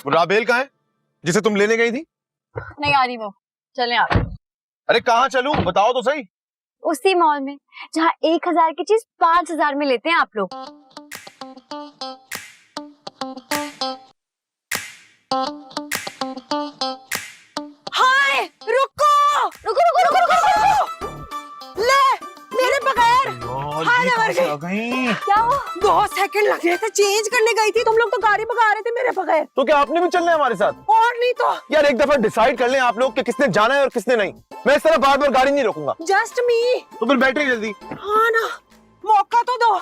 राबेल कहाँ है जिसे तुम लेने गई थी? नहीं आ रही वो। चलें आप। अरे कहाँ चलूं बताओ तो सही। उसी मॉल में जहाँ 1000 की चीज 5000 में लेते हैं आप लोग। हाय रुको रुको रुको रुको रुको रुको ले मेरे बगैर क्या हुआ? 2 सेकंड लग रहे थे, चेंज करने गई थी, तुम लोग तो गाड़ी भगा रहे थे मेरे बगैर। तो क्या आपने भी चलना है हमारे साथ? और नहीं तो यार एक दफा डिसाइड कर लें आप लोग कि किसने जाना है और किसने नहीं। मैं इस तरह बार बार गाड़ी नहीं रोकूंगा। जस्ट मी। तो फिर बैठे जल्दी। हाँ ना, मौका तो दो।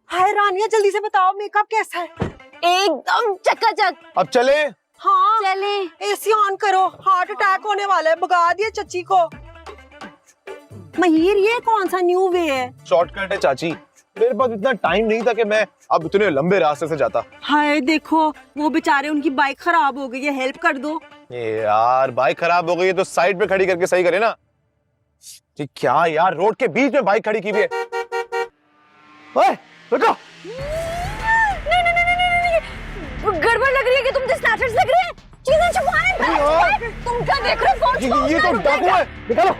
हाय रानिया जल्दी से बताओ मेकअप कैसा है? एकदम चकाचक। अब चले? हाँ चले। एसी ऑन करो, हार्ट अटैक होने वाला है, भगा दिया चच्ची को। महिर ये कौन सा न्यू वे है? शॉर्टकट है चाची, मेरे पास इतना टाइम नहीं था कि मैं अब इतने लंबे रास्ते से जाता। हाय देखो वो बेचारे, उनकी बाइक खराब हो गई है, हेल्प कर दो। यार बाइक खराब हो गई है तो साइड पे खड़ी करके सही करे ना। ये क्या यार, रोड के बीच में बाइक खड़ी की हुई है। ओए रुको। गड़बड़ लग रही है कि तुम स्नैचर्स लग रहे हैं। चीजें छुपा रहे हैं। तुम क्या देख रहे हो? ये तो डाकू है। निकालो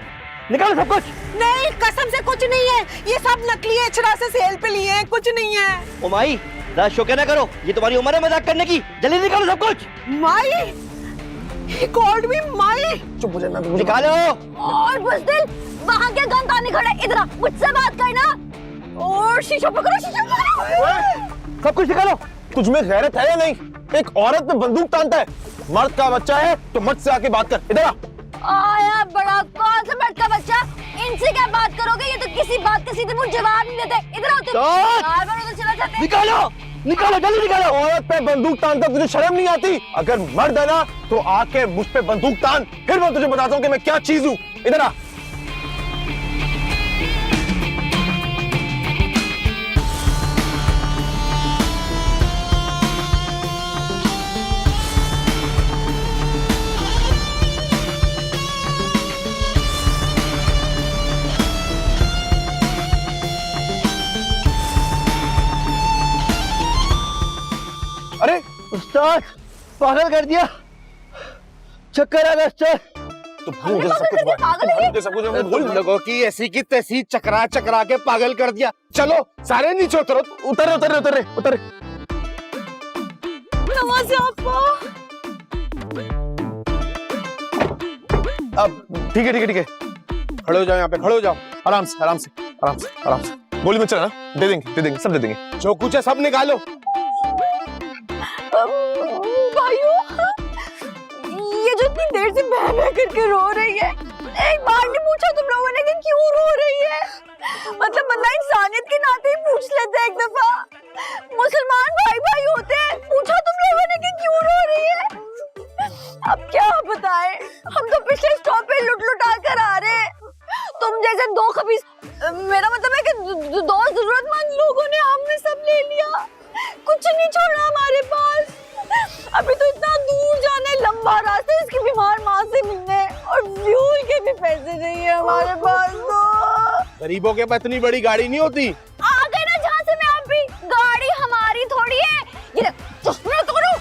निकालो सब कुछ। नहीं कसम से कुछ नहीं है, ये सब नकली है, छड़ा से सेल पे लिए हैं, कुछ नहीं है। ओ माई ज़्यादा शोके ना करो, ये तुम्हारी उम्र है मजाक करने की। जल्दी निकालो सब कुछ। माई he called me माई। चुप हो जाना। निकालो। और बुज़दिल, वहाँ क्या गन ताने खड़ा है? इधर आ, मुझसे बात करना। और शीशों पकड़ो, शीशों पकड़ो। सब कुछ निकालो। तुझमें गैरत है या नहीं? एक औरत में बंदूक तानता है। मर्द का बच्चा है तो मर्द से आके बात कर। इधर आ। आया बड़ा, कौन सा मर्द का बच्चा? इनसे क्या बात करोगे? ये तो किसी बात का सीधे मुंह जवाब नहीं देते। इधर आओ तुम। बार-बार उधर चला जाते हैं। निकालो निकालो जल्दी निकालो। औरत पे बंदूक तानता तुझे शर्म नहीं आती? अगर मर्द है ना तो आके मुझ पे बंदूक तान, फिर मैं तुझे बताता हूँ कि मैं क्या चीज हूँ। इधर आ। अरे उस्ताद पागल कर दिया, चक्कर आ गया उस्ताद। तो मुझे सब कुछ मुझे सब कुछ तुम लोगों की ऐसी की तैसी चकरा चकरा के पागल कर दिया। चलो सारे नीचे उतरो। उतर उतर उतर उतर। नवाज़ आपा। अब ठीक है ठीक है ठीक है। खड़े हो जाओ, यहाँ पे खड़े हो जाओ। आराम से आराम से आराम से आराम से। गोली मत चलाना, दे देंगे सब दे देंगे। जो कुछ है सब निकालो। भाइयों, ये जो इतनी देर से बह करके रो रही है, एक बार नहीं पूछा तुम लोगों ने कि क्यों रो रही है? मतलब बंदा इंसानियत के नाते ही पूछ लेते एक दफा। मुसलमान भाई भाई होते हैं, पूछा तुम लोगों ने कि क्यों रो रही है? अब क्या बताएं, हम तो पिछले स्टॉप पे लुट लुटा कर आ रहे हैं। तुम जैसे दो खबीस, मेरा मतलब है कि दो जरूरतमंद लोगों ने हमने सब ले लिया, कुछ नहीं छोड़ा हमारे पास। अभी तो इतना दूर जाना है, लंबा रास्ता इसकी बीमार माँ से मिलने, और फ्यूल के भी पैसे नहीं है हमारे पास। तो गरीबों के पास इतनी बड़ी गाड़ी नहीं होती। आ गए ना जहाँ से मैं, आप भी गाड़ी हमारी थोड़ी है। ये चश्मे तोड़ो।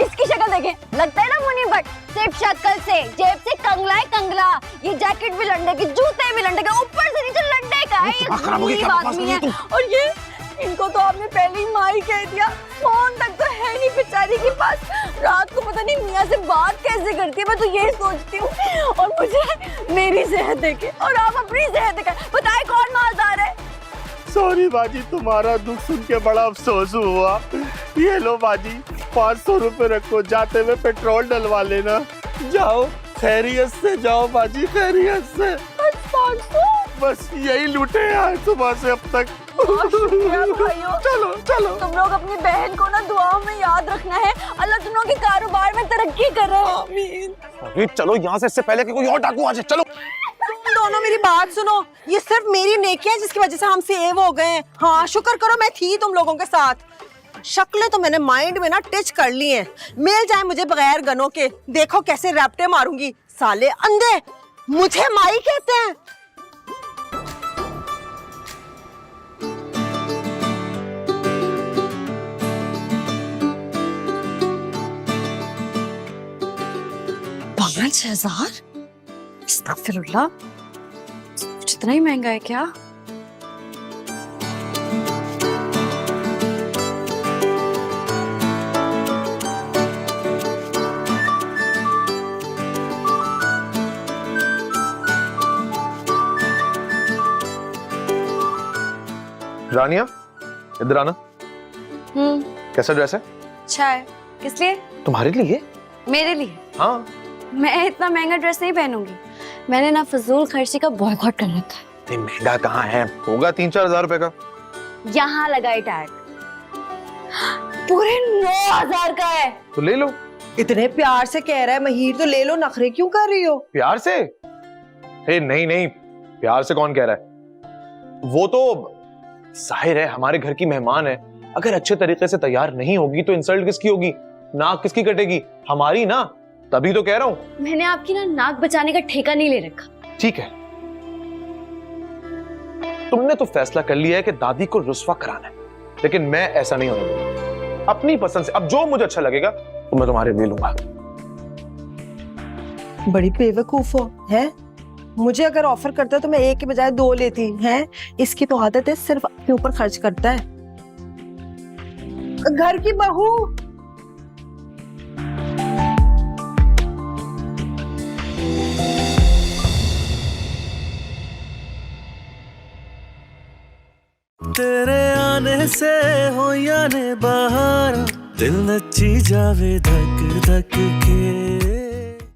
इसकी शक्ल देखे, लगता है ना मुनी भट्ट। सिर्फ शक्ल से, जेब से कंगला है कंगला। ये जैकेट भी लंडे की, जूते भी लंडे के, ऊपर से नीचे लंडे का है। ये गरीब आदमी है। और ये इनको तो आपने पहले ही माई कह दिया, फोन तक तो है नहीं बेचारी के पास। रात को पता नहीं मियाँ से बात कैसे करती है, मैं तो यही सोचती हूँ। और मुझे मेरी सेहत देखे और आप अपनी सेहत देखे, बताए कौन मालदार है? सॉरी बाजी, तुम्हारा दुख सुन के बड़ा अफसोस हुआ। ये लो बाजी, 500 रुपए रखो, जाते हुए पेट्रोल डलवा लेना। जाओ खैरियत से जाओ बाजी, खैरियत से। 500? बस यही लूटे हैं सुबह से अब तक। भाइयों, चलो चलो। तुम लोग अपनी बहन को ना दुआओं में याद रखना है। अल्लाह तुम लोगों के कारोबार में तरक्की करे। आमीन। चलो यहाँ से, इससे पहले कि कोई और डाकू आ जाए। चलो दोनों मेरी बात सुनो, ये सिर्फ मेरी नेकियां जिसकी वजह से हम सेव हो गए। हाँ शुक्र करो मैं थी तुम लोगों के साथ। शक्लें तो मैंने माइंड में ना टच कर ली हैं। मिल जाए मुझे बगैर गनों के, देखो कैसे रैप्टे मारूंगी। साले अंधे मुझे माई कहते हैं। 5,000? अस्तगफिरुल्लाह, कुछ इतना ही महंगा है क्या? रानिया, इधर आना। कैसा ड्रेस है? अच्छा है। किस लिए? तुम्हारे लिए? मेरे लिए? हाँ। मैं इतना महंगा ड्रेस नहीं पहनूंगी। मैंने ना फजूल खर्ची का बॉयकॉट कर रखा है। नहीं, महंगा कहाँ है, होगा 3-4 हजार रुपए का। यहाँ लगाई टैग, पूरे 9,000 का है। तो ले लो। इतने प्यार से कह रहा है महीर, तो ले लो, नखरे क्यों कर रही हो? प्यार से? हे नहीं नहीं, प्यार से कौन कह रहा है? वो तो जाहिर है हमारे घर की मेहमान है, अगर अच्छे तरीके से तैयार नहीं होगी तो इंसल्ट किसकी होगी, नाक किसकी कटेगी? हमारी ना, तभी तो कह रहा हूं। मैंने आपकी ना नाक बचाने का ठेका नहीं ले रखा। ठीक है, तुमने तो फैसला कर लिया है कि दादी को रुस्वा कराना है, लेकिन मैं ऐसा नहीं होने दूंगा। अपनी पसंद से अब जो मुझे अच्छा लगेगा तो मैं तुम्हारे लिए लूंगा। बड़ी बेवकूफ हो है। मुझे अगर ऑफर करता तो मैं एक के बजाय 2 लेती है। इसकी तो आदत है सिर्फ अपने ऊपर खर्च करता है। घर की बहू। तेरे आने से हो या ने बहार, दिल नची जावे धक धक के।